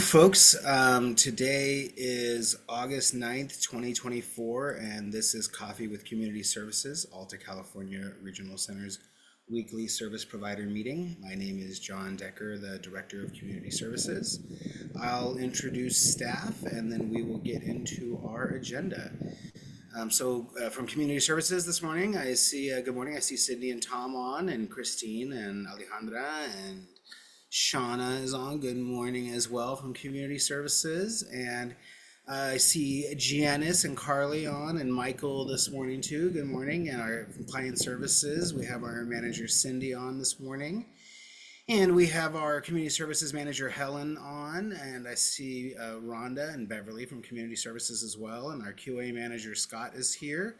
folks. Today is August 9th, 2024, and this is Coffee with Community Services, Alta California Regional Center's weekly service provider meeting. My name is John Decker, the Director of Community Services. I'll introduce staff and then we will get into our agenda. From Community Services this morning, I see, good morning, I see Sydney and Tom on, and Christine and Alejandra, and Shauna is on. Good morning as well from Community Services. And I see Janice and Carly on, and Michael this morning too. Good morning. And our Client Services, we have our manager Cindy on this morning. And we have our Community Services Manager Helen on, and I see Rhonda and Beverly from Community Services as well. And our QA Manager Scott is here.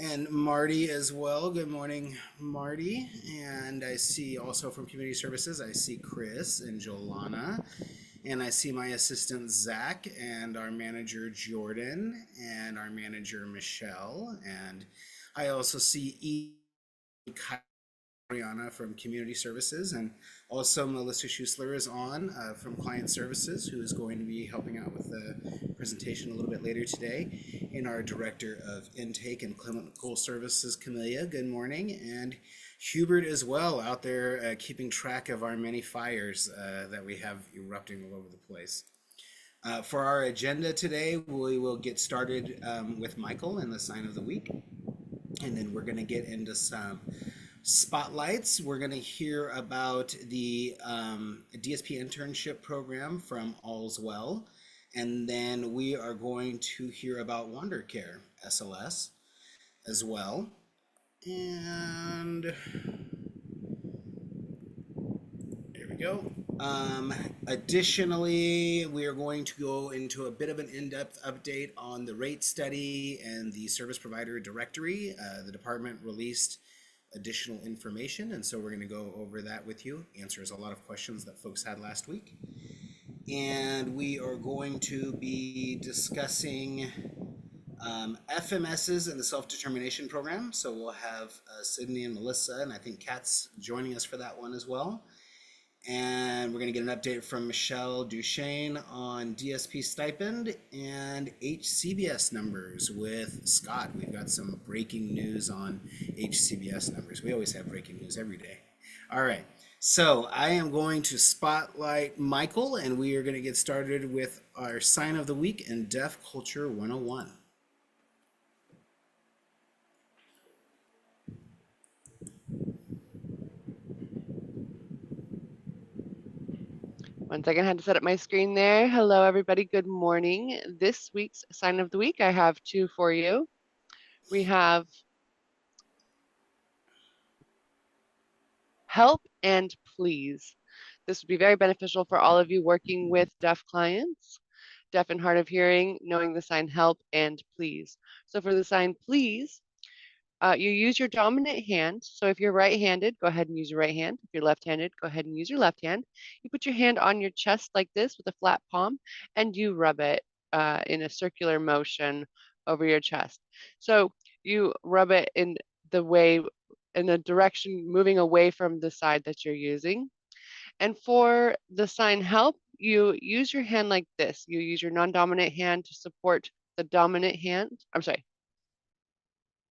And Marty as well. Good morning, Marty. And I see also from Community Services, I see Chris and Jolana. And I see my assistant Zach and our manager Jordan and our manager Michelle. And I also see Ariana from Community Services, and also Melissa Schusler is on from Client Services, who is going to be helping out with the presentation a little bit later today. And our Director of Intake and Clinical Services, Camelia, good morning. And Hubert as well, out there keeping track of our many fires that we have erupting all over the place. For our agenda today, we will get started with Michael and the sign of the week. And then we're going to get into some spotlights. We're going to hear about the DSP internship program from All's Well. And then we are going to hear about Wander Care, SLS, as well. And there we go. Additionally, we are going to go into a bit of an in-depth update on the rate study and the service provider directory. The department released additional information, and so we're going to go over that with you. Answers a lot of questions that folks had last week. And we are going to be discussing FMSs and the self-determination program. So we'll have Sydney and Melissa, and I think Kat's joining us for that one as well. And we're going to get an update from Michelle Duchesne on DSP stipend and HCBS numbers with Scott. We've got some breaking news on HCBS numbers. We always have breaking news every day. All right. So I am going to spotlight Michael, and we are going to get started with our sign of the week in Deaf Culture 101. One second, I had to set up my screen there. Hello, everybody. Good morning. This week's sign of the week, I have two for you. We have help and please. This would be very beneficial for all of you working with deaf clients, deaf and hard of hearing, knowing the sign help and please. So for the sign please, you use your dominant hand. So if you're right-handed, go ahead and use your right hand. If you're left-handed, go ahead and use your left hand. You put your hand on your chest like this with a flat palm, and you rub it in a circular motion over your chest. So you rub it in the direction moving away from the side that you're using. And for the sign help, you use your hand like this. You use your non-dominant hand to support the dominant hand. I'm sorry.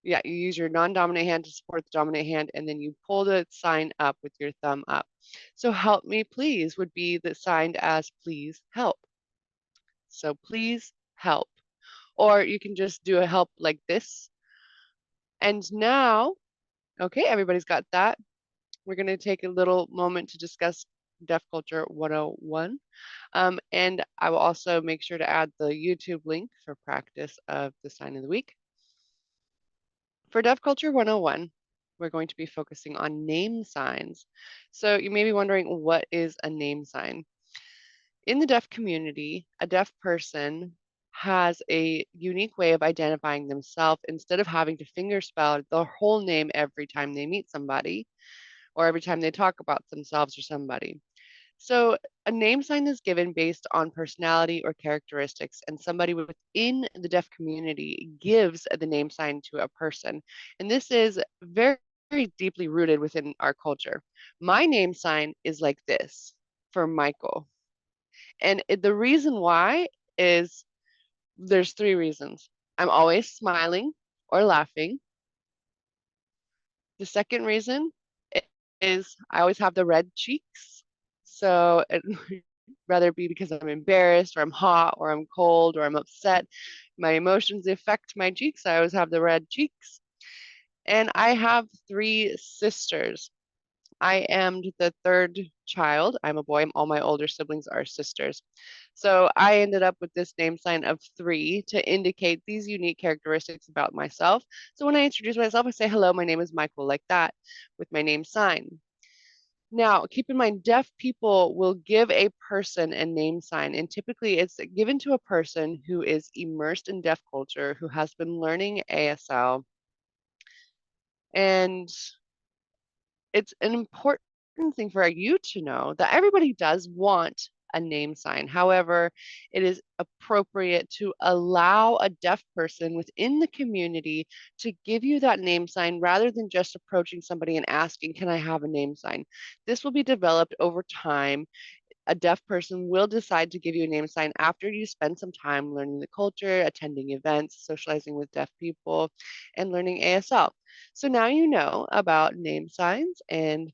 Yeah, you use your non-dominant hand to support the dominant hand, and then you pull the sign up with your thumb up. So help me please would be the signed as please help. So please help. Or you can just do a help like this. And now, okay, everybody's got that. We're going to take a little moment to discuss Deaf Culture 101. And I will also make sure to add the YouTube link for practice of the sign of the week. For Deaf Culture 101, we're going to be focusing on name signs. So you may be wondering, what is a name sign? In the deaf community, a deaf person has a unique way of identifying themselves instead of having to fingerspell their whole name every time they meet somebody or every time they talk about themselves or somebody. So a name sign is given based on personality or characteristics, and somebody within the deaf community gives the name sign to a person. And this is very, very deeply rooted within our culture. My name sign is like this for Michael. And the reason why is there's three reasons. I'm always smiling or laughing. The second reason is I always have the red cheeks. So whether it be because I'm embarrassed or I'm hot or I'm cold or I'm upset, my emotions affect my cheeks. I always have the red cheeks. And I have three sisters. I am the third child. I'm a boy. All my older siblings are sisters. So I ended up with this name sign of three to indicate these unique characteristics about myself. So when I introduce myself, I say, hello, my name is Michael, like that, with my name sign. Now, keep in mind, deaf people will give a person a name sign, and typically it's given to a person who is immersed in deaf culture, who has been learning ASL, and it's an important thing for you to know that everybody does want a name sign. However, it is appropriate to allow a deaf person within the community to give you that name sign rather than just approaching somebody and asking, can I have a name sign? This will be developed over time. A deaf person will decide to give you a name sign after you spend some time learning the culture, attending events, socializing with deaf people, and learning ASL. So now you know about name signs, and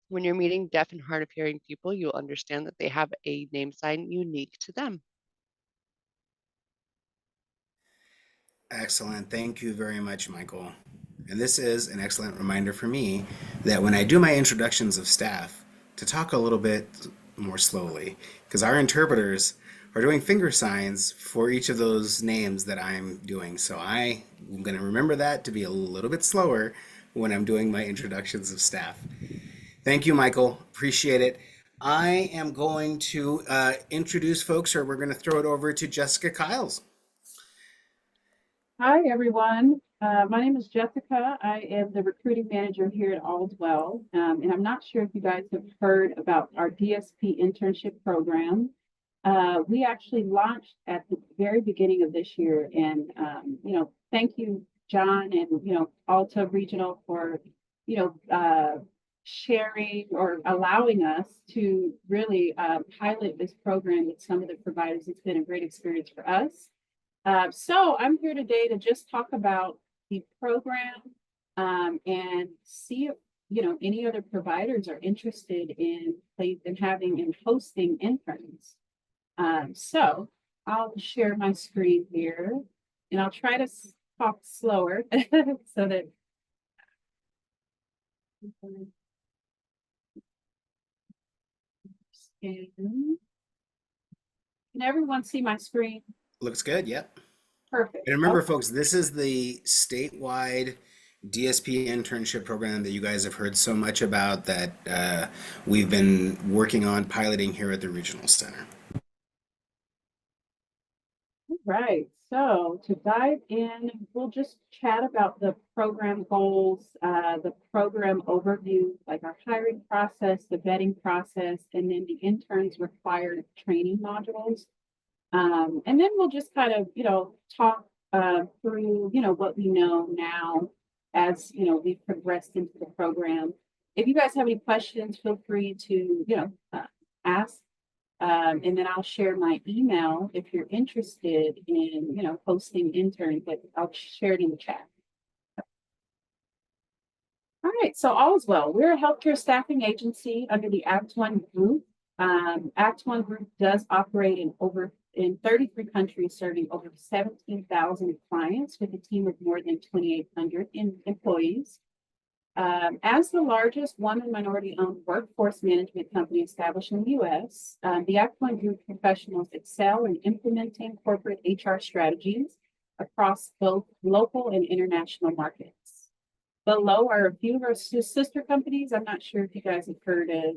when you're meeting deaf and hard of hearing people, you'll understand that they have a name sign unique to them. Excellent. Thank you very much, Michael. And this is an excellent reminder for me that when I do my introductions of staff, to talk a little bit more slowly, because our interpreters are doing finger signs for each of those names that I'm doing. So I'm going to remember that to be a little bit slower when I'm doing my introductions of staff. Thank you, Michael. Appreciate it. I am going to introduce folks, or we're going to throw it over to Jessica Kiles. Hi, everyone. My name is Jessica. I am the recruiting manager here at Aldwell. And I'm not sure if you guys have heard about our DSP internship program. We actually launched at the very beginning of this year. And, thank you, John and, Alta Regional for, sharing or allowing us to really pilot this program with some of the providers. It's been a great experience for us. So I'm here today to just talk about the program and see if any other providers are interested in having and hosting interns. So I'll share my screen here, and I'll try to talk slower so that. Can everyone see my screen? Looks good. Yep. Perfect. And remember, Okay. folks, this is the statewide DSP internship program that you guys have heard so much about that we've been working on piloting here at the Regional Center. Right. So to dive in, we'll just chat about the program goals, the program overview, like our hiring process, the vetting process, and then the interns required training modules. And then we'll just kind of, talk through, what we know now as, we've progressed into the program. If you guys have any questions, feel free to, ask. And then I'll share my email if you're interested in, hosting interns, but I'll share it in the chat. All right, so all is well. We're a healthcare staffing agency under the Act One Group. Act One Group does operate in 33 countries, serving over 17,000 clients with a team of more than 2,800 employees. As the largest woman minority-owned workforce management company established in the U.S., the Act One Group professionals excel in implementing corporate HR strategies across both local and international markets. Below are a few of our sister companies. I'm not sure if you guys have heard of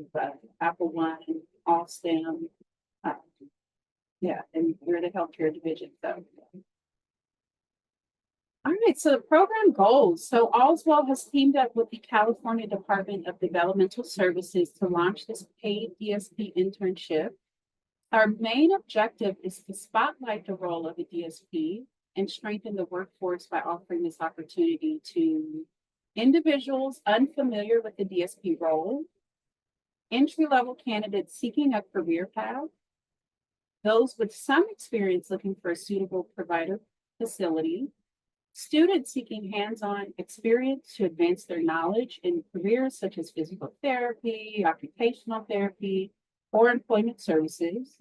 Apple One, Allstem. And we're the healthcare division. So. All right, so the program goals. So Allswell has teamed up with the California Department of Developmental Services to launch this paid DSP internship. Our main objective is to spotlight the role of a DSP and strengthen the workforce by offering this opportunity to individuals unfamiliar with the DSP role, entry-level candidates seeking a career path, those with some experience looking for a suitable provider facility, students seeking hands-on experience to advance their knowledge in careers such as physical therapy, occupational therapy, or employment services,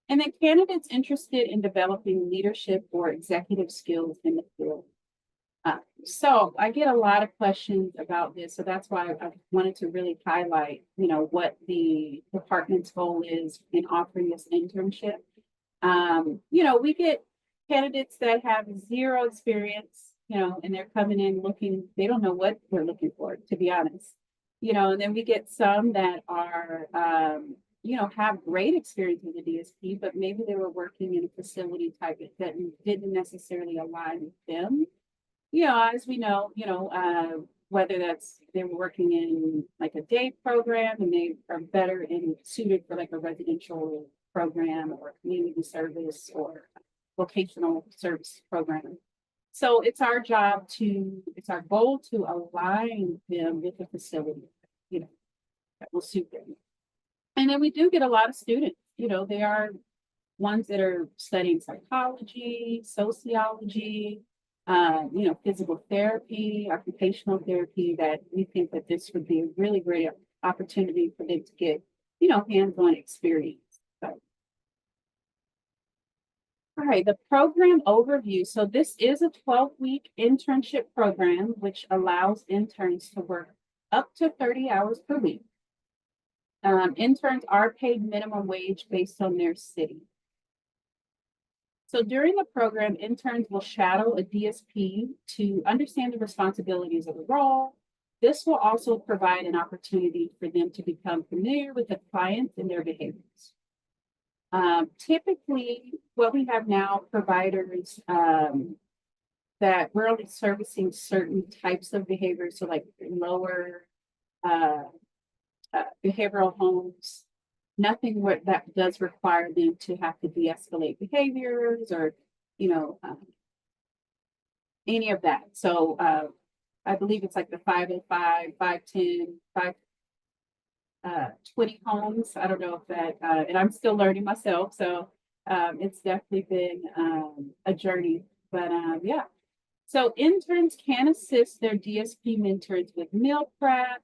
and then candidates interested in developing leadership or executive skills in the field. So I get a lot of questions about this, so that's why I wanted to really highlight, what the department's goal is in offering this internship. We get candidates that have zero experience, and they're coming in looking, they don't know what they're looking for, to be honest. And then we get some that are, have great experience with the DSP, but maybe they were working in a facility type that didn't necessarily align with them. As we know, whether that's they were working in like a day program and they are better and suited for like a residential program or community service or vocational service program. So it's our goal to align them with the facility, that will suit them. And then we do get a lot of students, they are ones that are studying psychology, sociology, physical therapy, occupational therapy, that we think that this would be a really great opportunity for them to get, hands-on experience. So. All right, the program overview. So this is a 12-week internship program, which allows interns to work up to 30 hours per week. Interns are paid minimum wage based on their city. So during the program, interns will shadow a DSP to understand the responsibilities of the role. This will also provide an opportunity for them to become familiar with the clients and their behaviors. Typically, what we have now, providers that we're only servicing certain types of behaviors, so like lower behavioral homes, nothing that does require them to have to de-escalate behaviors or, any of that. So I believe it's like the 505, 510, 520 homes. I don't know if that, and I'm still learning myself. So it's definitely been a journey, but yeah. So interns can assist their DSP mentors with meal prep,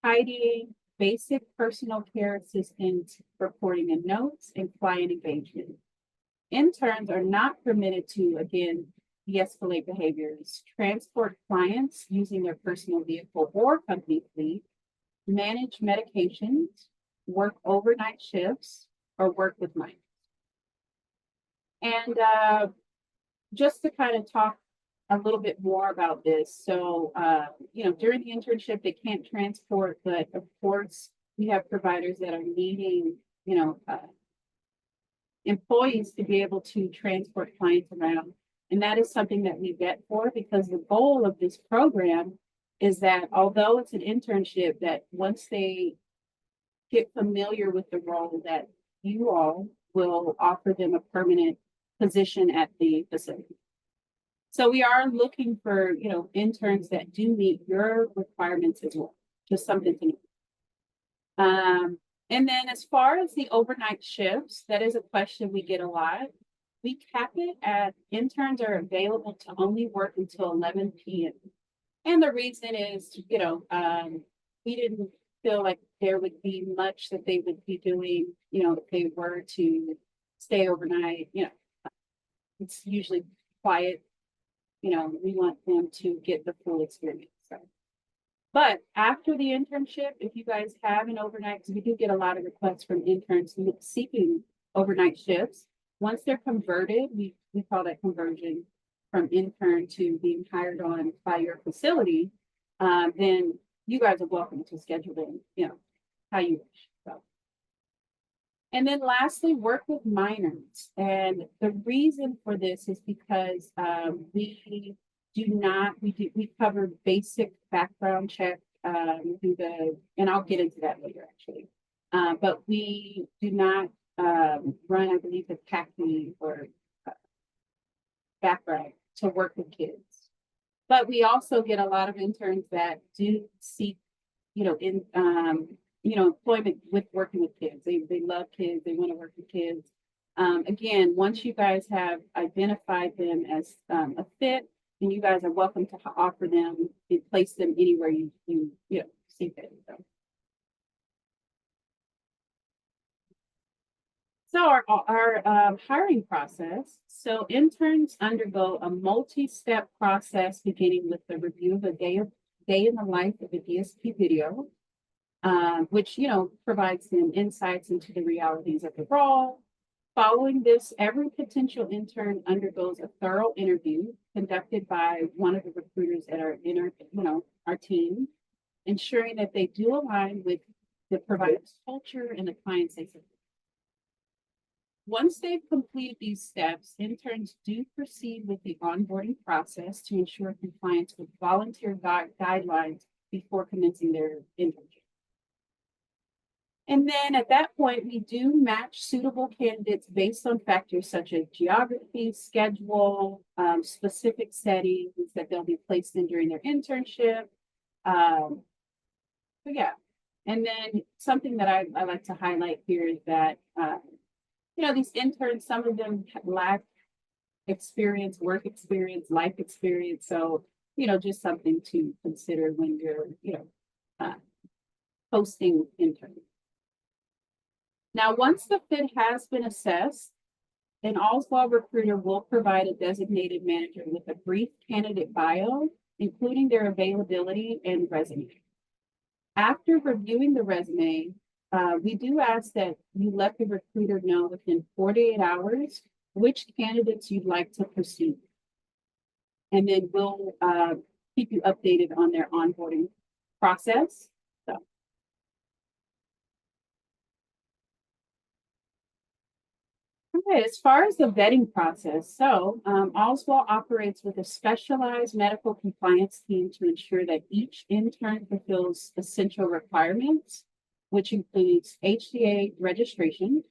tidying, basic personal care assistance, reporting and notes, and client engagement. Interns are not permitted to, again, de-escalate behaviors, transport clients using their personal vehicle or company fleet, manage medications, work overnight shifts, or work with minors. And just to kind of talk a little bit more about this. So, during the internship, they can't transport, but of course, we have providers that are needing, employees to be able to transport clients around. And that is something that we vet for, because the goal of this program is that although it's an internship, that once they get familiar with the role, that you all will offer them a permanent position at the facility. So we are looking for, interns that do meet your requirements as well. Just something to know. And then as far as the overnight shifts, that is a question we get a lot. We cap it at interns are available to only work until 11 p.m. And the reason is, we didn't feel like there would be much that they would be doing, if they were to stay overnight. It's usually quiet. We want them to get the full experience. So. But after the internship, if you guys have an overnight, because we do get a lot of requests from interns seeking overnight shifts, once they're converted, we call that conversion from intern to being hired on by your facility, then you guys are welcome to schedule in, how you wish. So. And then lastly, work with minors. And the reason for this is because we cover basic background check, and I'll get into that later actually. But we do not run, I believe, the CACI or background to work with kids. But we also get a lot of interns that do seek, employment with working with kids. They love kids. They want to work with kids. Again, once you guys have identified them as a fit, then you guys are welcome to offer them and place them anywhere you see fit. So our hiring process. So interns undergo a multi-step process beginning with the review of a day in the life of a DSP video, which provides them insights into the realities of the role. Following this, every potential intern undergoes a thorough interview conducted by one of the recruiters at our team, ensuring that they do align with the provider's culture and the client's expectations. Once they've completed these steps, interns do proceed with the onboarding process to ensure compliance with volunteer guidelines before commencing their internship. And then at that point, we do match suitable candidates based on factors such as geography, schedule, specific settings that they'll be placed in during their internship. So yeah, and then something that I like to highlight here is that these interns, some of them lack experience, work experience, life experience. So, just something to consider when you're, posting interns. Now, once the fit has been assessed, an Allswell recruiter will provide a designated manager with a brief candidate bio, including their availability and resume. After reviewing the resume, we do ask that you let the recruiter know within 48 hours which candidates you'd like to pursue. And then we'll keep you updated on their onboarding process. So. Okay, as far as the vetting process, Allswell operates with a specialized medical compliance team to ensure that each intern fulfills essential requirements, which includes HCA registration,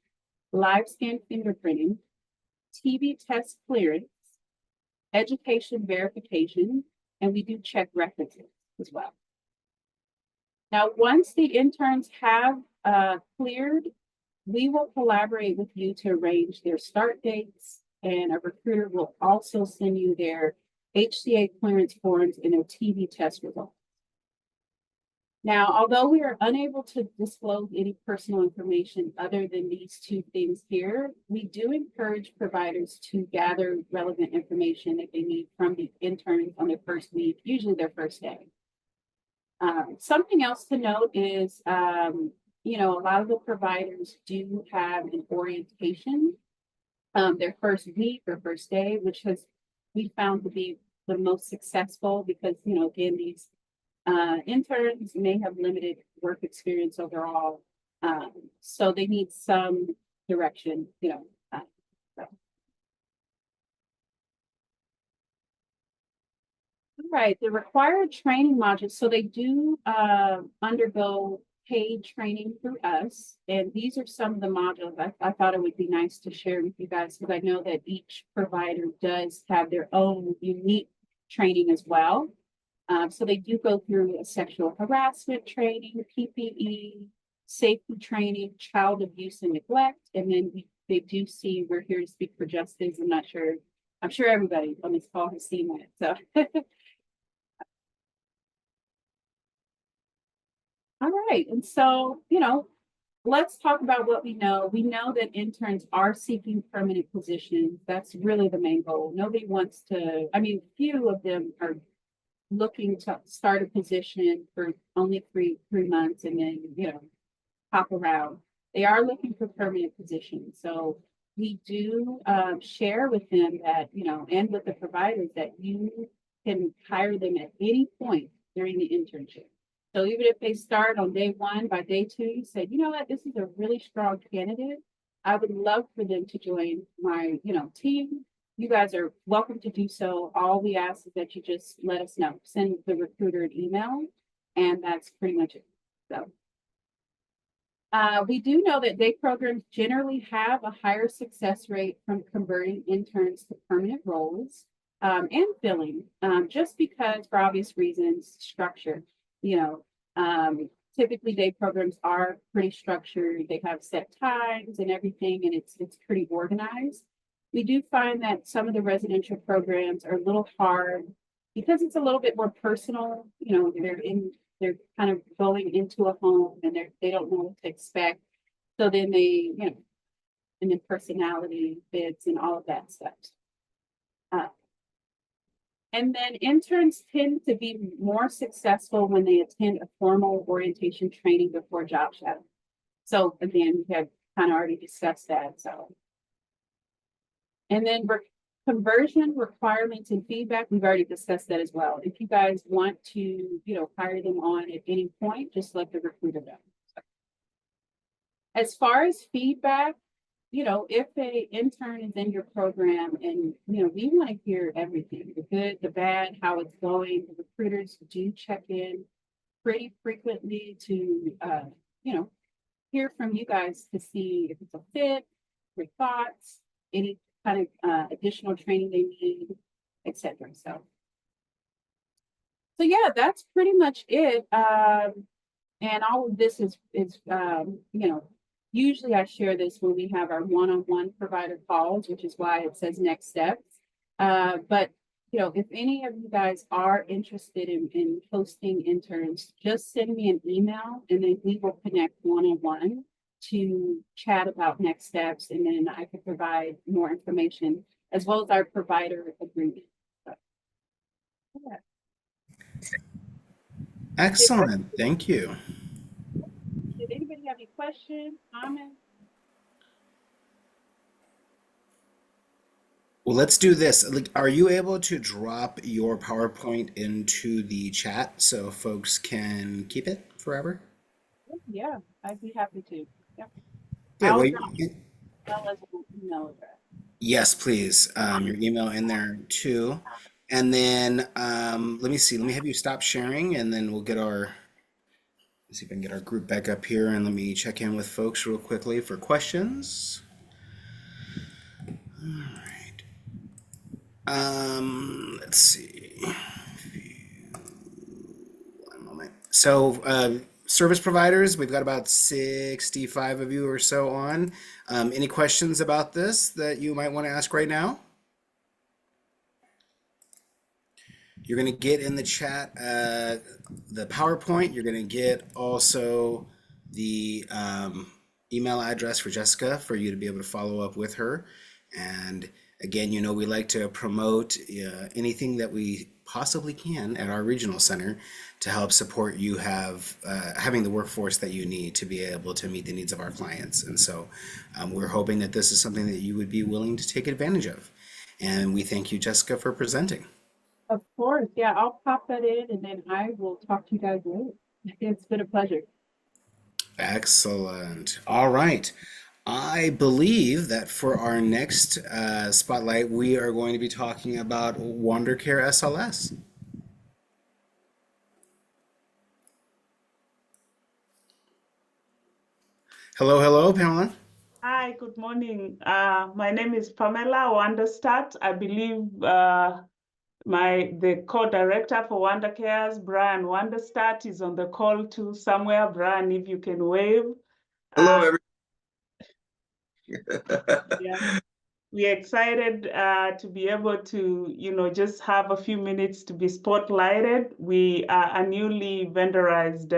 live scan fingerprinting, TB test clearance, education verification, and we do check references as well. Now, once the interns have cleared, we will collaborate with you to arrange their start dates, and a recruiter will also send you their HCA clearance forms and their TB test results. Now, although we are unable to disclose any personal information other than these two things here, we do encourage providers to gather relevant information that they need from the interns on their first week, usually their first day. Something else to note is, a lot of the providers do have an orientation their first week or first day, which we found to be the most successful because, again, these interns may have limited work experience overall, so they need some direction, so. All right, the required training modules, so they do undergo paid training through us, and these are some of the modules I thought it would be nice to share with you guys because I know that each provider does have their own unique training as well. So they do go through a sexual harassment training, PPE, safety training, child abuse and neglect, and then they do see We're Here to Speak for Justice. I'm sure everybody on this call has seen that. So. All right, and so, let's talk about what we know. We know that interns are seeking permanent positions. That's really the main goal. Nobody wants to, few of them are looking to start a position for only three months and then, hop around. They are looking for permanent positions. So we do share with them that, and with the providers that you can hire them at any point during the internship. So even if they start on day one, by day two, you say, you know what, this is a really strong candidate. I would love for them to join my, team. You guys are welcome to do so. All we ask is that you just let us know. Send the recruiter an email, and that's pretty much it. So we do know that day programs generally have a higher success rate from converting interns to permanent roles and filling, just because, for obvious reasons, structure. typically day programs are pretty structured. They have set times and everything, and it's pretty organized. We do find that some of the residential programs are a little hard because it's a little bit more personal. You know, they're kind of going into a home and they don't know what to expect. So then they, you know, and then personality fits and all of that stuff. And then interns tend to be more successful when they attend a formal orientation training before job shadow. So again, we have kind of already discussed that. So, and then conversion requirements and feedback, we've already discussed that as well. If you guys want to, you know, hire them on at any point, just let the recruiter know. So, as far as feedback, you know, if a intern is in your program and, you know, we want to hear everything, the good, the bad, how it's going. The recruiters do check in pretty frequently to, you know, hear from you guys to see if it's a fit, your thoughts, any kind of additional training they need, etc. So yeah, that's pretty much it. And all of this is you know, usually I share this when we have our one-on-one provider calls, which is why it says next steps. But, you know, if any of you guys are interested in hosting interns, just send me an email and then we will connect one-on-one to chat about next steps. And then I can provide more information as well as our provider agreement. So, yeah. Excellent. Thank you. Did anybody have any questions, comments? Well, let's do this. Like, are you able to drop your PowerPoint into the chat so folks can keep it forever? Yeah, I'd be happy to. Yeah. Yeah, well, Email address. yes, please. Your email in there too. And then let me see. Let me have you stop sharing and then we'll get our, let's see if I can get our group back up here and let me check in with folks real quickly for questions. All right. Let's see. One moment. So, service providers, we've got about 65 of you or so on. Any questions about this that you might want to ask right now? You're going to get in the chat the PowerPoint. You're going to get also the email address for Jessica for you to be able to follow up with her. And again, you know, we like to promote anything that we possibly can at our regional center to help support you having the workforce that you need to be able to meet the needs of our clients. And so we're hoping that this is something that you would be willing to take advantage of. And we thank you, Jessica, for presenting. Of course. Yeah, I'll pop that in and then I will talk to you guys later. It's been a pleasure. Excellent. All right. I believe that for our next spotlight, we are going to be talking about WanderCare SLS. Hello, Pamela. Hi, good morning. My name is Pamela Wanderstad. I believe the co-director for WanderCares, Brian Wanderstad, is on the call too somewhere. Brian, if you can wave. Hello, everyone. Yeah. We're excited to be able to, you know, just have a few minutes to be spotlighted. We are a newly vendorized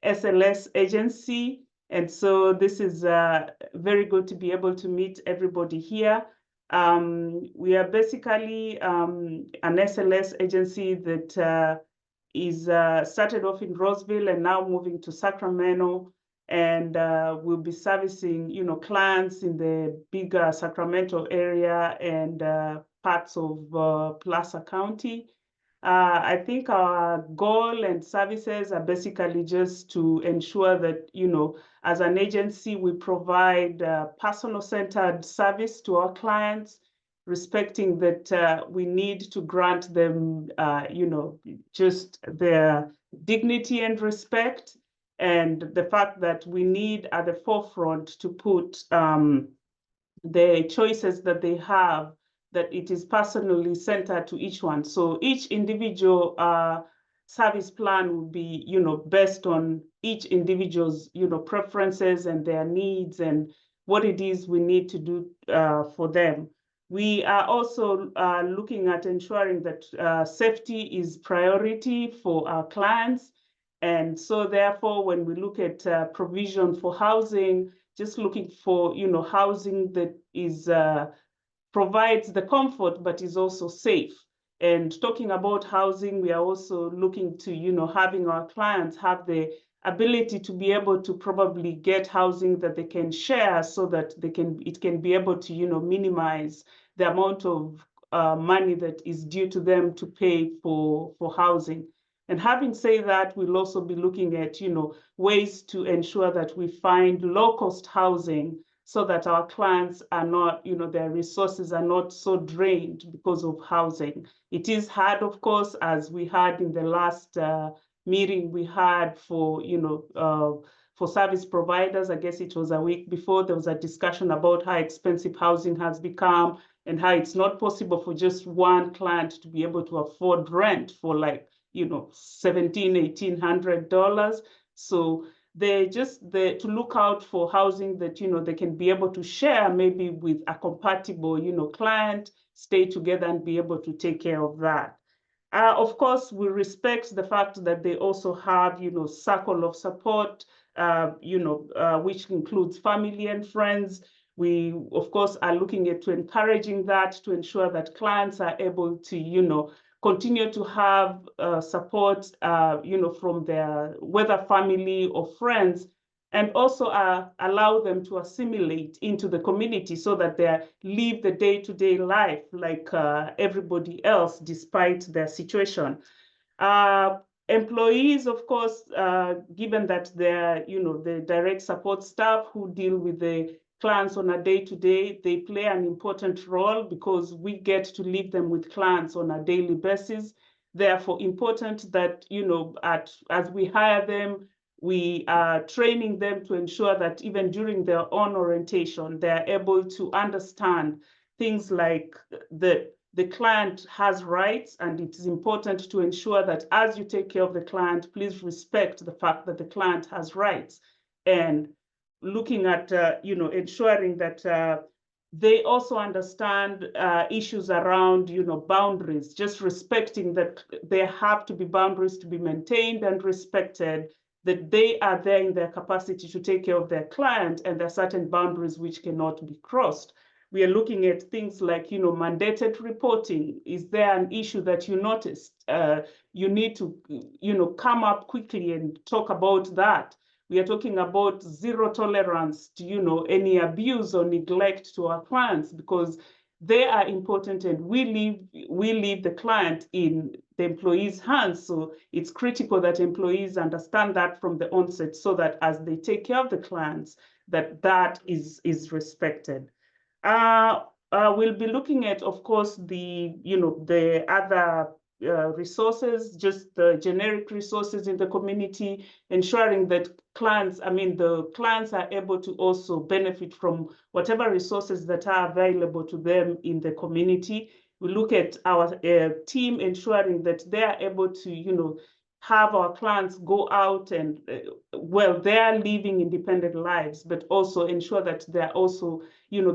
SLS agency. And so this is very good to be able to meet everybody here. We are basically an SLS agency that is started off in Roseville and now moving to Sacramento. And we'll be servicing, you know, clients in the bigger Sacramento area and parts of Placer County. I think our goal and services are basically just to ensure that, you know, as an agency, we provide personal-centered service to our clients, respecting that we need to grant them, you know, just their dignity and respect. And the fact that we need at the forefront to put the choices that they have, that it is personally centered to each one. So each individual service plan will be, based on each individual's, preferences and their needs and what it is we need to do for them. We are also looking at ensuring that safety is priority for our clients. And so therefore, when we look at provision for housing, just looking for, housing that is provides the comfort, but is also safe. And talking about housing, we are also looking to, having our clients have the ability to be able to probably get housing that they can share so that it can be able to, minimize the amount of money that is due to them to pay for housing. And having said that, we'll also be looking at, ways to ensure that we find low-cost housing so that our clients are not, their resources are not so drained because of housing. It is hard, of course, as we had in the last meeting we had for, for service providers. I guess it was a week before, there was a discussion about how expensive housing has become and how it's not possible for just one client to be able to afford rent for like, $1,700, $1,800. So to look out for housing that, they can be able to share maybe with a compatible, client, stay together and be able to take care of that. Of course, we respect the fact that they also have, circle of support, which includes family and friends. We, of course, are looking at encouraging that to ensure that clients are able to, continue to have support, from their, whether family or friends, and also allow them to assimilate into the community so that they live the day-to-day life like everybody else, despite their situation. Employees, of course, given that they're, the direct support staff who deal with the clients on a day-to-day, they play an important role because we get to leave them with clients on a daily basis. Therefore, important that, as we hire them, we are training them to ensure that even during their own orientation, they're able to understand things like the client has rights, and it is important to ensure that as you take care of the client, please respect the fact that the client has rights. And looking at, ensuring that they also understand issues around, boundaries, just respecting that there have to be boundaries to be maintained and respected, that they are there in their capacity to take care of their client, and there are certain boundaries which cannot be crossed. We are looking at things like, mandated reporting. Is there an issue that you noticed? You need to, come up quickly and talk about that. We are talking about zero tolerance to, any abuse or neglect to our clients, because they are important and we leave the client in the employee's hands. So it's critical that employees understand that from the onset, so that as they take care of the clients, that is respected. We'll be looking at, of course, the other resources, just the generic resources in the community, ensuring that the clients are able to also benefit from whatever resources that are available to them in the community. We look at our team ensuring that they are able to, have our clients go out and, they're living independent lives, but also ensure that they're also,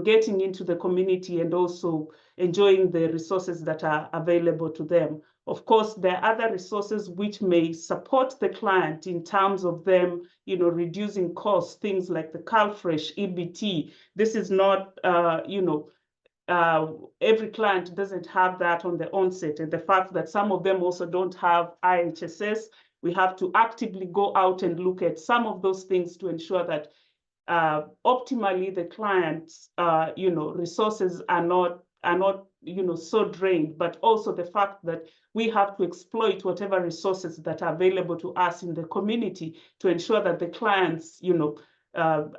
getting into the community and also enjoying the resources that are available to them. Of course, there are other resources which may support the client in terms of them, reducing costs, things like the CalFresh, EBT. This is not, every client doesn't have that on the onset, and the fact that some of them also don't have IHSS, we have to actively go out and look at some of those things to ensure that optimally the client's resources are not so drained, but also the fact that we have to exploit whatever resources that are available to us in the community to ensure that the clients,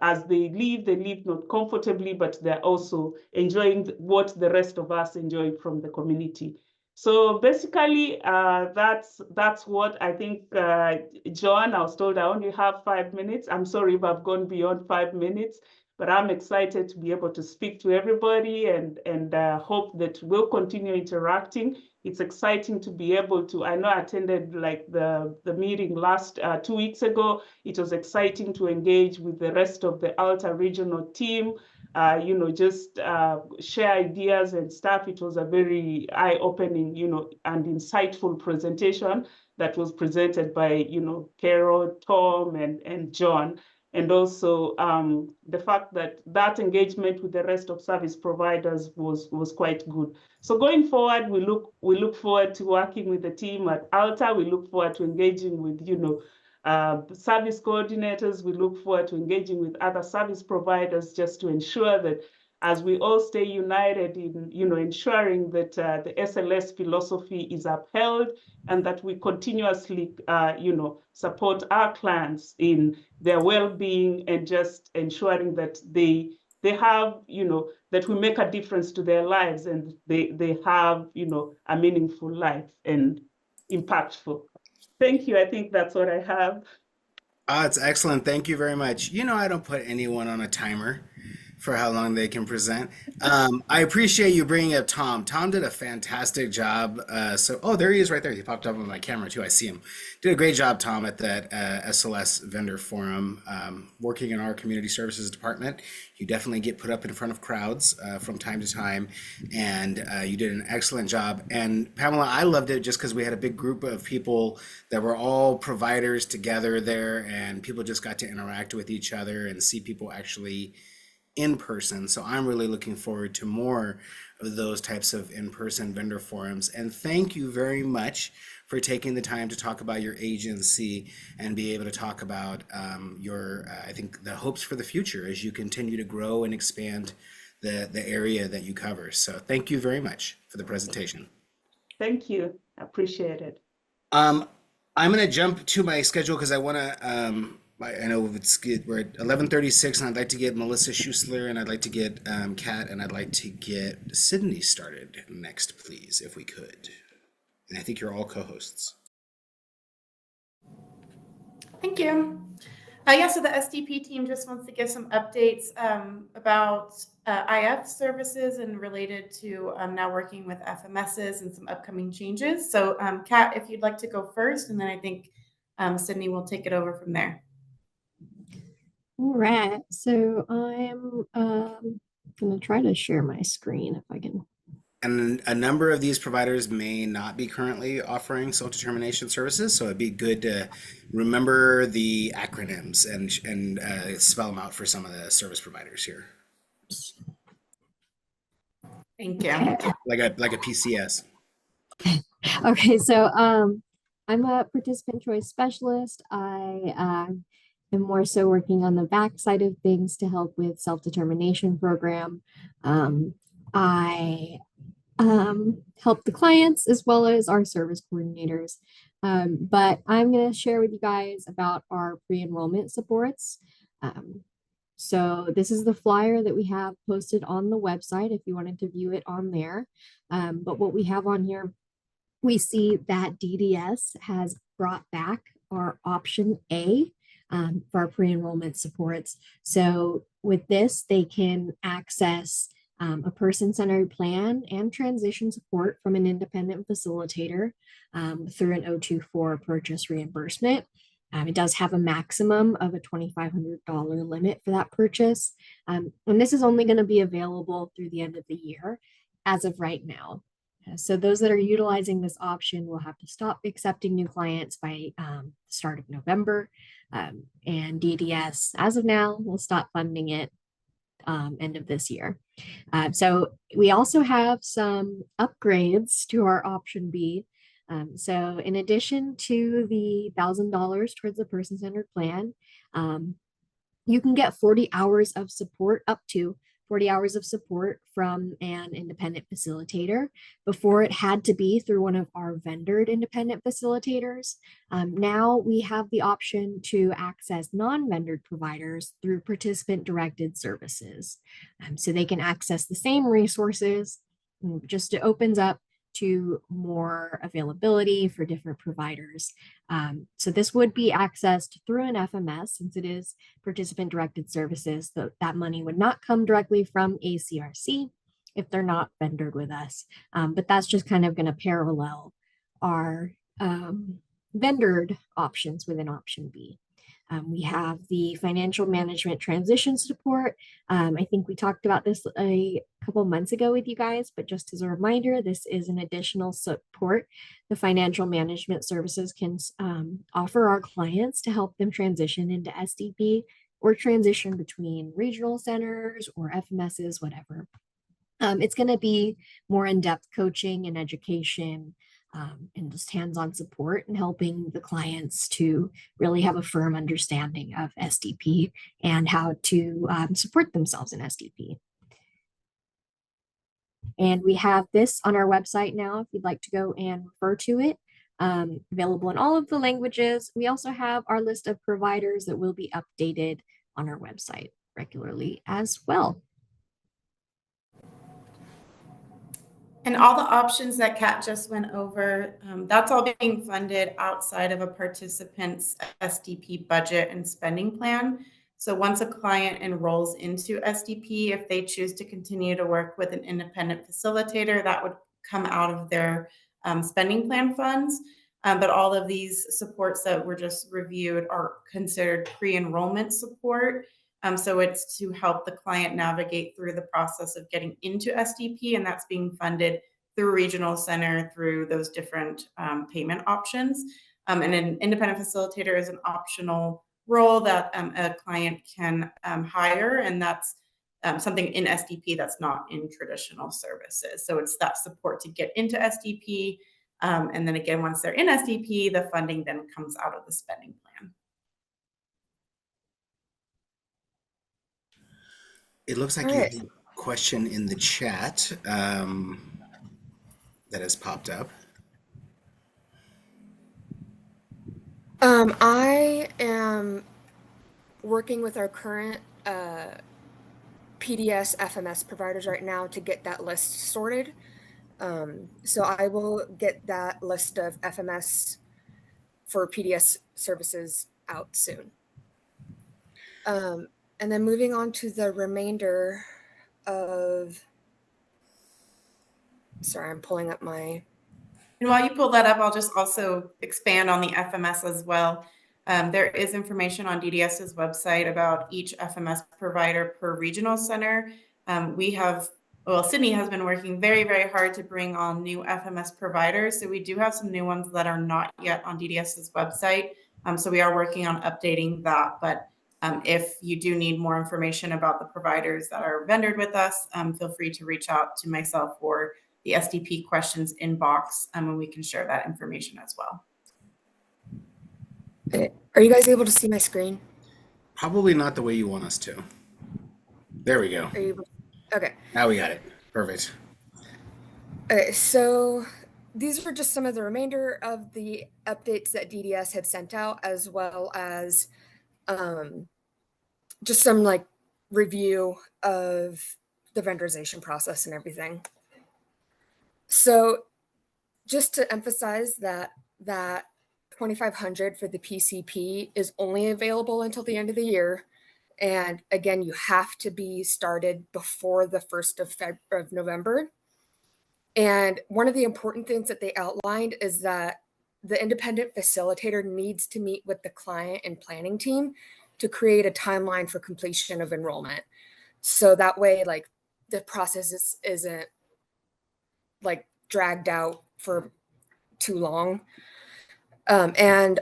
as they live not comfortably, but they're also enjoying what the rest of us enjoy from the community. So basically, that's what I think, John, I was told I only have 5 minutes. I'm sorry if I've gone beyond 5 minutes, but I'm excited to be able to speak to everybody and hope that we'll continue interacting. It's exciting to be able to, I know I attended like the meeting last 2 weeks ago. It was exciting to engage with the rest of the Alta regional team, just share ideas and stuff. It was a very eye-opening, and insightful presentation that was presented by, Carol, Tom, and John. And also the fact that that engagement with the rest of service providers was quite good. So going forward, we look forward to working with the team at Alta. We look forward to engaging with, service coordinators. We look forward to engaging with other service providers just to ensure that as we all stay united in, ensuring that the SLS philosophy is upheld and that we continuously, support our clients in their well-being and just ensuring that they have, that we make a difference to their lives and they have, a meaningful life and impactful. Thank you. I think that's what I have. It's excellent. Thank you very much. I don't put anyone on a timer for how long they can present. I appreciate you bringing up Tom. Tom did a fantastic job. Oh, there he is right there. He popped up on my camera too. I see him. Did a great job, Tom, at that SLS vendor forum, working in our community services department. You definitely get put up in front of crowds from time to time, and you did an excellent job. And Pamela, I loved it just because we had a big group of people that were all providers together there, and people just got to interact with each other and see people actually in person. So I'm really looking forward to more of those types of in-person vendor forums. And thank you very much for taking the time to talk about your agency and be able to talk about I think the hopes for the future as you continue to grow and expand the area that you cover. So thank you very much for the presentation. Thank you. I appreciate it. I'm going to jump to my schedule because I want to I know we're at 11:36, and I'd like to get Melissa Schussler, and I'd like to get Kat, and I'd like to get Sydney started next, please, if we could. And I think you're all co-hosts. Thank you. So the SDP team just wants to give some updates about IF services and related to now working with FMSs and some upcoming changes. So Kat, if you'd like to go first, and then I think Sydney will take it over from there. All right, so I'm going to try to share my screen if I can. And a number of these providers may not be currently offering self-determination services, so it'd be good to remember the acronyms and spell them out for some of the service providers here. Thank you. Like a PCS. Okay, so I'm a participant choice specialist. I am more so working on the back side of things to help with self-determination program. I help the clients as well as our service coordinators. But I'm going to share with you guys about our pre-enrollment supports. So this is the flyer that we have posted on the website if you wanted to view it on there. But what we have on here, we see that DDS has brought back our option A for our pre-enrollment supports. So with this, they can access a person-centered plan and transition support from an independent facilitator through an 024 purchase reimbursement. It does have a maximum of a $2,500 limit for that purchase. And this is only going to be available through the end of the year as of right now. So those that are utilizing this option will have to stop accepting new clients by the start of November. And DDS, as of now, will stop funding it end of this year. So we also have some upgrades to our option B. So in addition to the $1,000 towards the person-centered plan, you can get 40 hours of support, up to 40 hours of support from an independent facilitator. Before, it had to be through one of our vendored independent facilitators. Now we have the option to access non-vendored providers through participant-directed services. So they can access the same resources. Just it opens up to more availability for different providers. So this would be accessed through an FMS since it is participant directed services. That money would not come directly from ACRC if they're not vendored with us. But that's just kind of going to parallel our vendored options within option B. We have the financial management transition support. I think we talked about this a couple months ago with you guys, but just as a reminder, this is an additional support the financial management services can offer our clients to help them transition into SDP or transition between regional centers or FMSs, whatever. It's going to be more in-depth coaching and education, and just hands-on support and helping the clients to really have a firm understanding of SDP and how to support themselves in SDP. And we have this on our website now if you'd like to go and refer to it. Available in all of the languages. We also have our list of providers that will be updated on our website regularly as well. And all the options that Kat just went over, that's all being funded outside of a participant's SDP budget and spending plan. So once a client enrolls into SDP, if they choose to continue to work with an independent facilitator, that would come out of their spending plan funds. But all of these supports that were just reviewed are considered pre-enrollment support. So it's to help the client navigate through the process of getting into SDP, and that's being funded through regional center through those different payment options. And an independent facilitator is an optional role that a client can hire, and that's something in SDP that's not in traditional services. So it's that support to get into SDP. And then again, once they're in SDP, the funding then comes out of the spending plan. It looks like All you right. have a question in the chat that has popped up. I am working with our current PDS FMS providers right now to get that list sorted. So I will get that list of FMS for PDS services out soon. And then moving on to the remainder of, sorry, I'm pulling up my. And while you pull that up, I'll just also expand on the FMS as well. There is information on DDS's website about each FMS provider per regional center. Sydney has been working very, very hard to bring on new FMS providers. So we do have some new ones that are not yet on DDS's website. So we are working on updating that. But if you do need more information about the providers that are vendored with us, feel free to reach out to myself or the SDP questions inbox, and we can share that information as well. Are you guys able to see my screen? Probably not the way you want us to. There we go. Are you able? Okay. Now we got it. Perfect. Okay, so these are just some of the remainder of the updates that DDS had sent out, as well as just some like review of the vendorization process and everything. So just to emphasize that 2,500 for the PCP is only available until the end of the year. And again, you have to be started before the 1st of November. And one of the important things that they outlined is that the independent facilitator needs to meet with the client and planning team to create a timeline for completion of enrollment. So that way, like the process isn't like dragged out for too long. And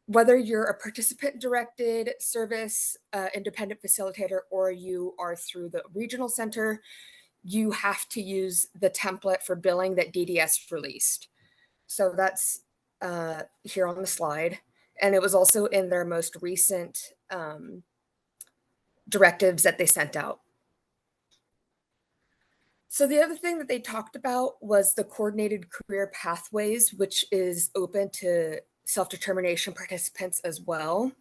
whether you're a participant directed service, independent facilitator, or you are through the regional center, you have to use the template for billing that DDS released. So that's here on the slide. And it was also in their most recent directives that they sent out. So the other thing that they talked about was the coordinated career pathways, which is open to self-determination participants as well.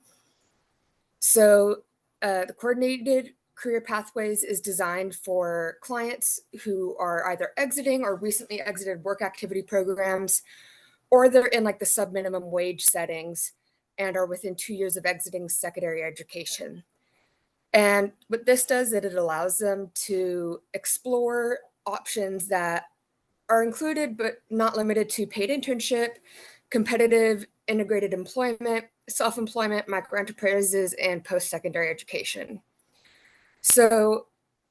So the coordinated Career Pathways is designed for clients who are either exiting or recently exited work activity programs, or they're in like the sub-minimum wage settings and are within 2 years of exiting secondary education. And what this does is it allows them to explore options that are included but not limited to paid internship, competitive integrated employment, self-employment, microenterprises, and post-secondary education. So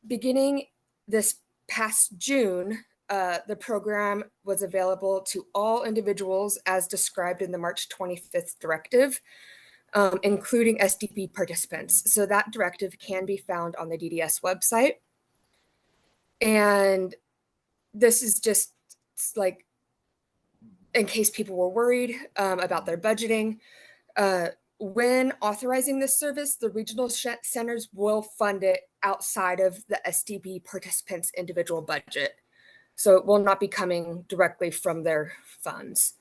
beginning this past June, the program was available to all individuals as described in the March 25th directive, including SDP participants. So that directive can be found on the DDS website. And this is just like, in case people were worried about their budgeting, when authorizing this service, the regional centers will fund it outside of the SDP participants' individual budget. So it will not be coming directly from their funds.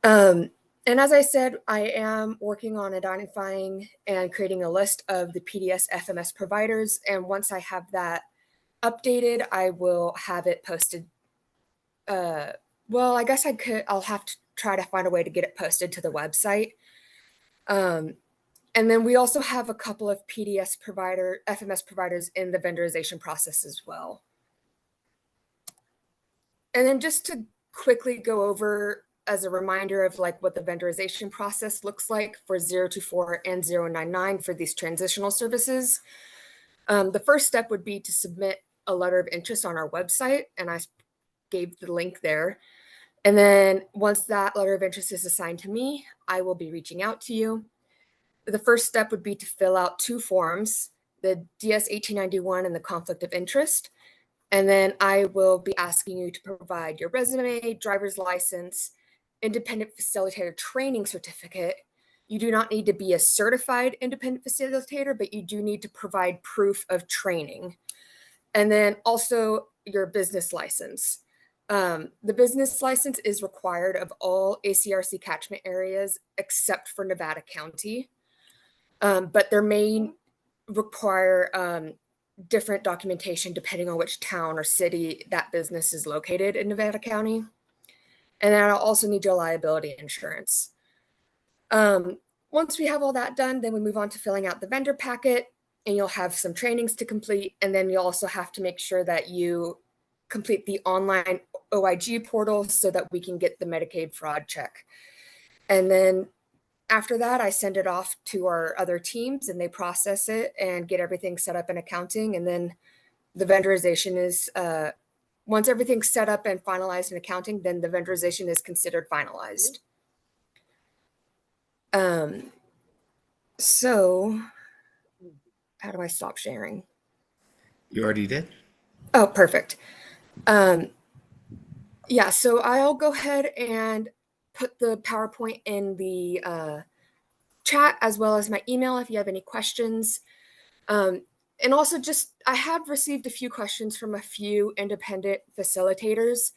And as I said, I am working on identifying and creating a list of the PDS FMS providers. And once I have that updated, I will have it posted. Well, I guess I'll have to try to find a way to get it posted to the website. And then we also have a couple of FMS providers in the vendorization process as well. And then just to quickly go over as a reminder of like what the vendorization process looks like for 024 and 099 for these transitional services. The first step would be to submit a letter of interest on our website, and I gave the link there. And then once that letter of interest is assigned to me, I will be reaching out to you. The first step would be to fill out 2 forms, the DS 1891 and the conflict of interest. And then I will be asking you to provide your resume, driver's license, independent facilitator training certificate. You do not need to be a certified independent facilitator, but you do need to provide proof of training. And then also your business license. The business license is required of all ACRC catchment areas except for Nevada County, but there may require different documentation depending on which town or city that business is located in Nevada County. And then I'll also need your liability insurance. Once we have all that done, then we move on to filling out the vendor packet, and you'll have some trainings to complete. And then you also have to make sure that you complete the online OIG portal so that we can get the Medicaid fraud check. And then after that, I send it off to our other teams and they process it and get everything set up in accounting. And then the vendorization is, once everything's set up and finalized in accounting, then the vendorization is considered finalized. So how do I stop sharing? You already did? Oh, perfect. Yeah, so I'll go ahead and put the PowerPoint in the chat as well as my email if you have any questions. And also just, I have received a few questions from a few independent facilitators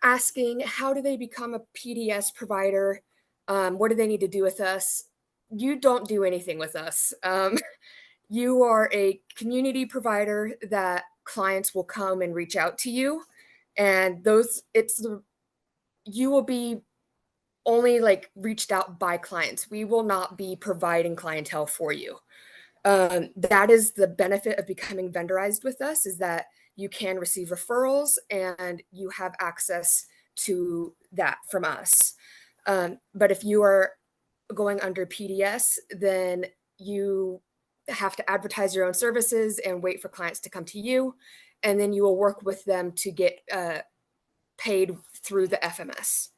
asking how do they become a PDS provider? What do they need to do with us? You don't do anything with us. You are a community provider that clients will come and reach out to you, and you will be only like reached out by clients. We will not be providing clientele for you. That is the benefit of becoming vendorized with us, is that you can receive referrals and you have access to that from us. But if you are going under PDS, then you have to advertise your own services and wait for clients to come to you. And then you will work with them to get paid through the FMS.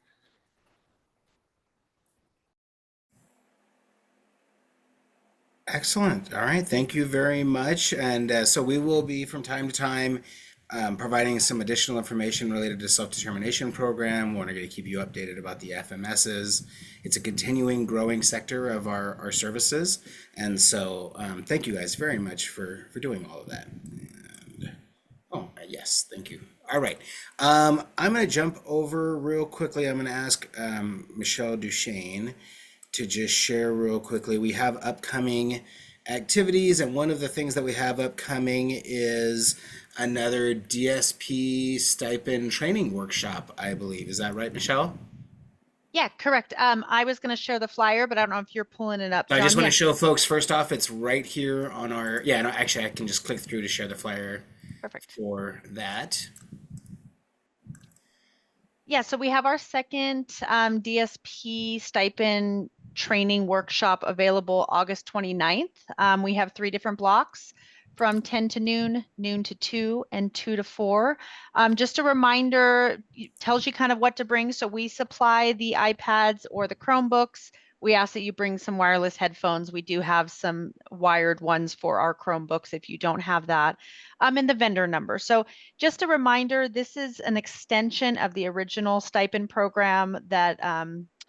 Excellent. All right. Thank you very much. And so we will be from time to time providing some additional information related to self-determination program. We're going to keep you updated about the FMSs. It's a continuing growing sector of our services. And so thank you guys very much for doing all of that. And, oh, yes. Thank you. All right. I'm going to jump over real quickly. I'm going to ask Michelle Duchesne to just share real quickly. We have upcoming activities. And one of the things that we have upcoming is another DSP stipend training workshop, I believe. Is that right, Michelle? Yeah, correct. I was going to share the flyer, but I don't know if you're pulling it up, I John. just want Yeah, to show folks, first off, it's right here on our, yeah, no, actually I can just click through to share the flyer perfect. for that. Yeah, so we have our second DSP stipend training workshop available August 29th. We have 3 different blocks from 10 to noon, noon to 2, and 2 to 4. Just a reminder, it tells you kind of what to bring. So we supply the iPads or the Chromebooks. We ask that you bring some wireless headphones. We do have some wired ones for our Chromebooks if you don't have that. And the vendor number. So just a reminder, this is an extension of the original stipend program that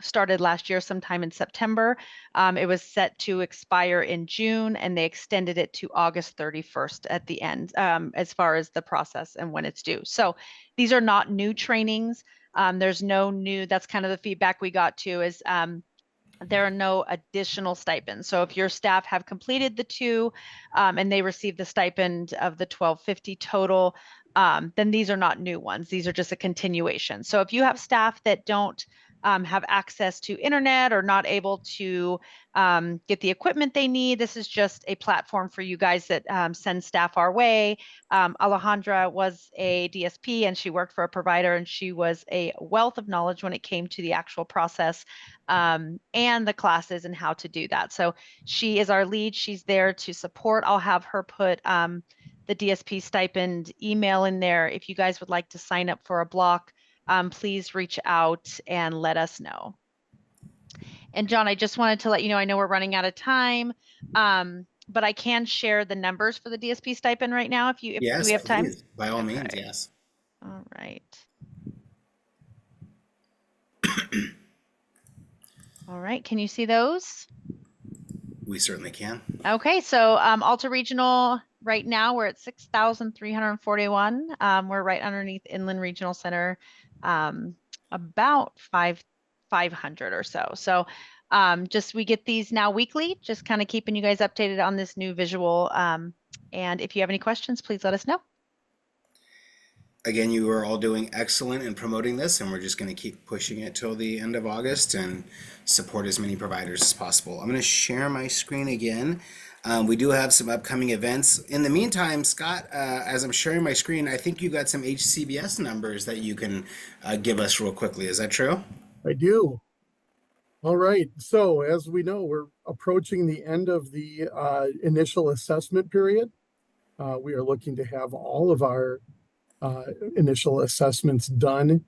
started last year sometime in September. It was set to expire in June, and they extended it to August 31st at the end as far as the process and when it's due. So these are not new trainings. There's no new, that's kind of the feedback we got too, is there are no additional stipends. So if your staff have completed the 2 and they receive the stipend of the $1,250 total, then these are not new ones. These are just a continuation. So if you have staff that don't have access to internet or not able to get the equipment they need, this is just a platform for you guys that send staff our way. Alejandra was a DSP and she worked for a provider, and she was a wealth of knowledge when it came to the actual process and the classes and how to do that. So she is our lead. She's there to support. I'll have her put the DSP stipend email in there. If you guys would like to sign up for a block, please reach out and let us know. And John, I just wanted to let you know, I know we're running out of time, but I can share the numbers for the DSP stipend right now if do Yes, we have time? please, by all means, Okay. yes. All right. All right, can you see those? We certainly can. Okay, so Alta Regional, right now we're at 6,341. We're right underneath Inland Regional Center, about 500 or so. So just we get these now weekly, just kind of keeping you guys updated on this new visual. And if you have any questions, please let us know. Again, you are all doing excellent in promoting this, and we're just going to keep pushing it till the end of August and support as many providers as possible. I'm going to share my screen again. We do have some upcoming events. In the meantime, Scott, as I'm sharing my screen, I think you got some HCBS numbers that you can give us real quickly. Is that true? I do. All right. So as we know, we're approaching the end of the initial assessment period. We are looking to have all of our initial assessments done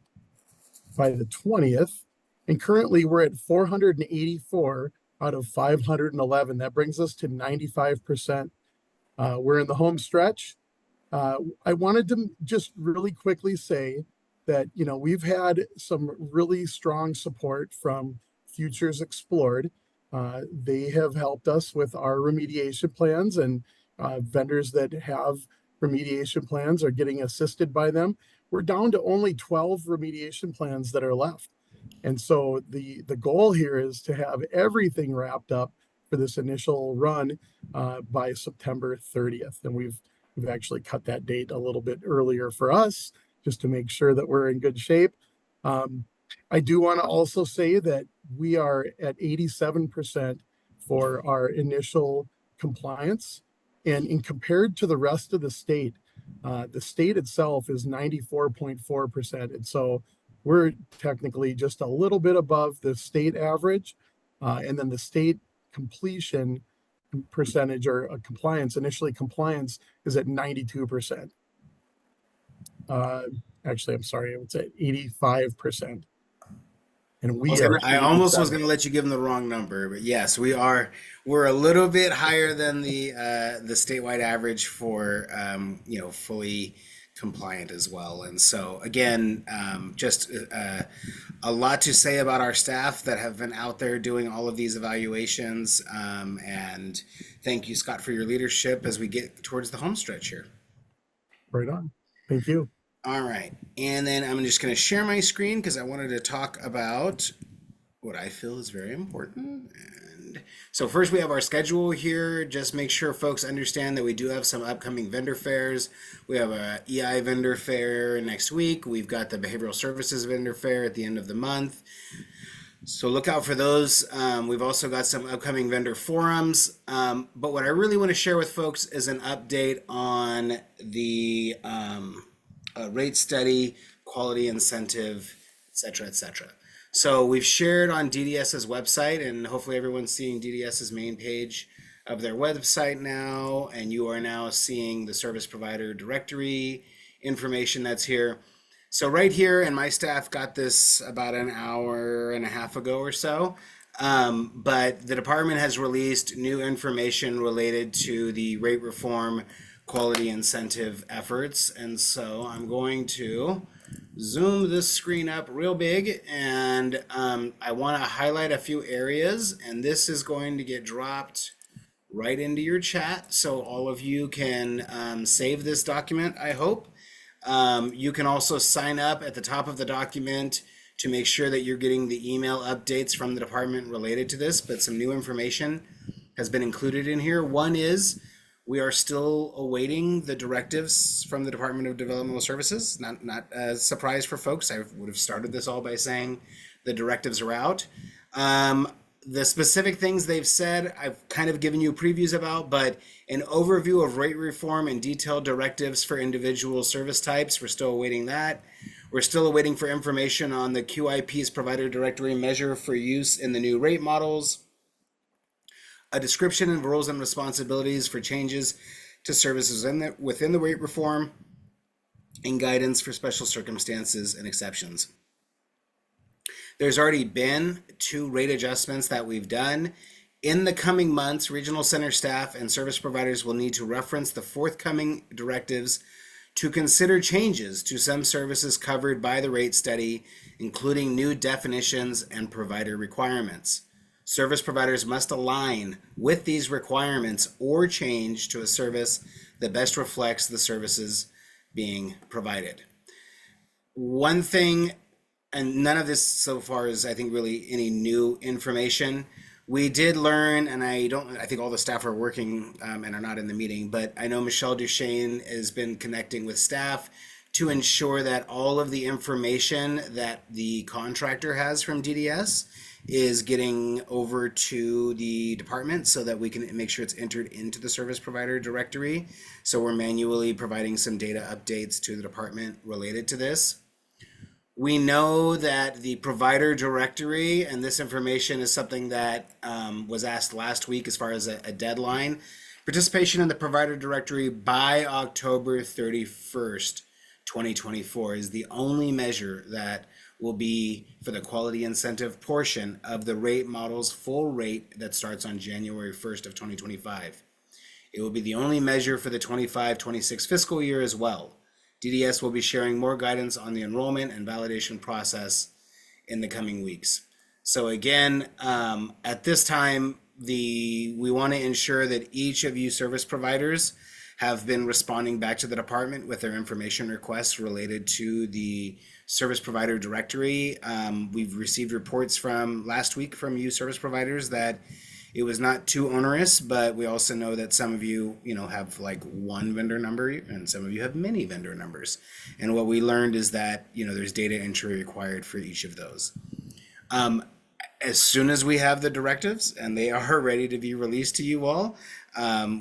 by the 20th. And currently we're at 484 out of 511. That brings us to 95%. We're in the home stretch. I wanted to just really quickly say that, you know, we've had some really strong support from Futures Explored. They have helped us with our remediation plans, and vendors that have remediation plans are getting assisted by them. We're down to only 12 remediation plans that are left. And so the goal here is to have everything wrapped up for this initial run by September 30th. And we've actually cut that date a little bit earlier for us, just to make sure that we're in good shape. I do want to also say that we are at 87% for our initial compliance. And in compared to the rest of the state itself is 94.4%. And so we're technically just a little bit above the state average. And then the state completion percentage or compliance, initially compliance, is at 92%. Actually, I'm sorry, it's at 85%. And I almost was going to let you give them the wrong number, but yes, we're a little bit higher than the statewide average for fully compliant as well. And so again, just a lot to say about our staff that have been out there doing all of these evaluations. And thank you, Scott, for your leadership as we get towards the home stretch here. Right on. Thank you. All right, and then I'm just going to share my screen because I wanted to talk about what I feel is very important. And end. So first we have our schedule here. Just make sure folks understand that we do have some upcoming vendor fairs. We have a EI vendor fair next week. We've got the behavioral services vendor fair at the end of the month. So look out for those. We've also got some upcoming vendor forums. But what I really want to share with folks is an update on the rate study, quality incentive, et cetera, et cetera. So we've shared on DDS's website, and hopefully everyone's seeing DDS's main page of their website now, and you are now seeing the service provider directory information that's here. So right here, and my staff got this about an hour and a half ago or so, but the department has released new information related to the rate reform quality incentive efforts. And so I'm going to zoom this screen up real big, and I want to highlight a few areas, and this is going to get dropped right into your chat so all of you can save this document, I hope. You can also sign up at the top of the document to make sure that you're getting the email updates from the department related to this, but some new information has been included in here. One is we are still awaiting the directives from the Department of Developmental Services. Not a surprise for folks. I would have started this all by saying the directives are out. The specific things they've said, I've kind of given you previews about, but an overview of rate reform and detailed directives for individual service types, we're still awaiting that. We're still awaiting for information on the QIP's provider directory measure for use in the new rate models, a description of roles and responsibilities for changes to services within the rate reform, and guidance for special circumstances and exceptions. There's already been 2 rate adjustments that we've done. In the coming months, regional center staff and service providers will need to reference the forthcoming directives to consider changes to some services covered by the rate study, including new definitions and provider requirements. Service providers must align with these requirements or change to a service that best reflects the services being provided. One thing, and none of this so far is, I think, really any new information. We did learn, and I think all the staff are working and are not in the meeting, but I know Michelle Duchesne has been connecting with staff to ensure that all of the information that the contractor has from DDS is getting over to the department so that we can make sure it's entered into the service provider directory. So we're manually providing some data updates to the department related to this. We know that the provider directory, and this information is something that was asked last week as far as a deadline, participation in the provider directory by October 31st, 2024 is the only measure that will be for the quality incentive portion of the rate model's full rate that starts on January 1st of 2025. It will be the only measure for the 25-26 fiscal year as well. DDS will be sharing more guidance on the enrollment and validation process in the coming weeks. So again, at this time, we want to ensure that each of you service providers have been responding back to the department with their information requests related to the service provider directory. We've received reports from last week from you service providers that it was not too onerous, but we also know that some of you, have like one vendor number and some of you have many vendor numbers. And what we learned is that, there's data entry required for each of those. As soon as we have the directives and they are ready to be released to you all,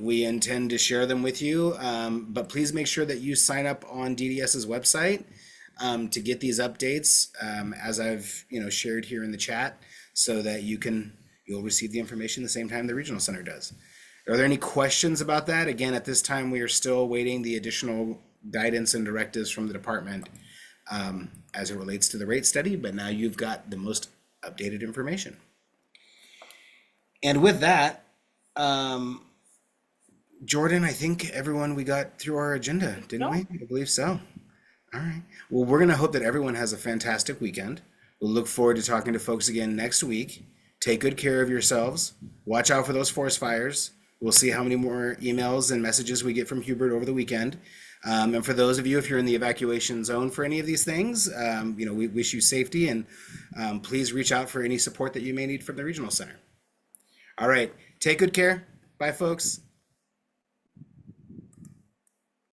we intend to share them with you. But please make sure that you sign up on DDS's website to get these updates, as I've shared here in the chat, so that you'll receive the information the same time the regional center does. Are there any questions about that? Again, at this time, we are still awaiting the additional guidance and directives from the department as it relates to the rate study, but now you've got the most updated information. And with that, Jordan, I think everyone, we got through our agenda, didn't we? I believe so. All right. Well, we're going to hope that everyone has a fantastic weekend. We'll look forward to talking to folks again next week. Take good care of yourselves. Watch out for those forest fires. We'll see how many more emails and messages we get from Hubert over the weekend. And for those of you, if you're in the evacuation zone for any of these things, we wish you safety, and please reach out for any support that you may need from the regional center. All right. Take good care. Bye, folks.